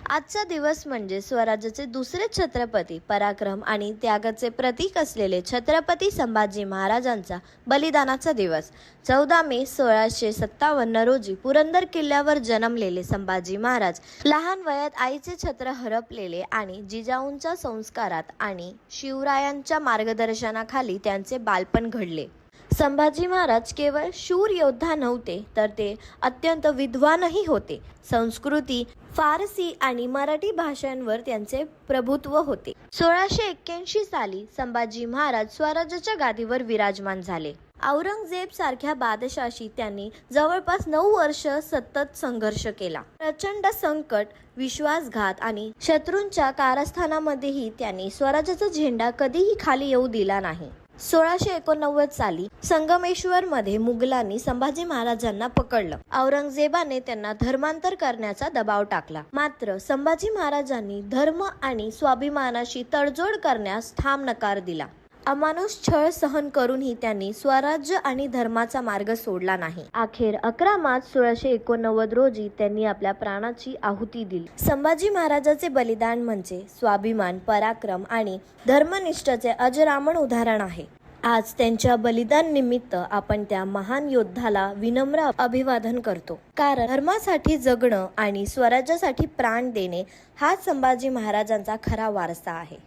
आजचा दिवस म्हणजे स्वराज्याचे दुसरे छत्रपती, पराक्रम आणि त्यागाचे प्रतीक असलेले छत्रपती संभाजी महाराजांचा बलिदानाचा दिवस. 14 मे 1657 रोजी पुरंदर किल्ल्यावर जन्मलेले संभाजी महाराज लहान वयात आईचे छत्र हरपलेले आणि जिजाऊंच्या संस्कारात आणि शिवरायांच्या मार्गदर्शनाखाली त्यांचे बालपण घडले. संभाजी महाराज केवळ शूर योद्धा नव्हते, तर ते अत्यंत विद्वानही होते. संस्कृती, फारसी आणि मराठी भाषांवर त्यांचे प्रभुत्व होते. 1681 साली संभाजी महाराज स्वराज्याच्या गादीवर विराजमान झाले. औरंगजेब सारख्या बादशाशी त्यांनी जवळपास 9 वर्ष सतत संघर्ष केला. प्रचंड संकट, विश्वासघात आणि शत्रूंच्या कारस्थानामध्येही त्यांनी स्वराज्याचा झेंडा कधीही खाली येऊ दिला नाही. 1689 साली संगमेश्वरमध्ये मुघलांनी संभाजी महाराजांना पकडलं. औरंगजेबाने त्यांना धर्मांतर करण्याचा दबाव टाकला. मात्र संभाजी महाराजांनी धर्म आणि स्वाभिमानाशी तडजोड करण्यास ठाम नकार दिला. अमानुष छळ सहन करूनही त्यांनी स्वराज्य आणि धर्माचा मार्ग सोडला नाही. अखेर 11 मार्च 1689 रोजी त्यांनी आपल्या प्राणाची आहुती दिली. संभाजी महाराजांचे बलिदान म्हणजे स्वाभिमान, पराक्रम आणि धर्मनिष्ठेचे अजरामर उदाहरण आहे. आज त्यांच्या बलिदान निमित्त आपण त्या महान योद्धाला विनम्र अभिवादन करतो. कारण धर्मासाठी जगणं आणि स्वराज्यासाठी प्राण देणे हाच संभाजी महाराजांचा खरा वारसा आहे.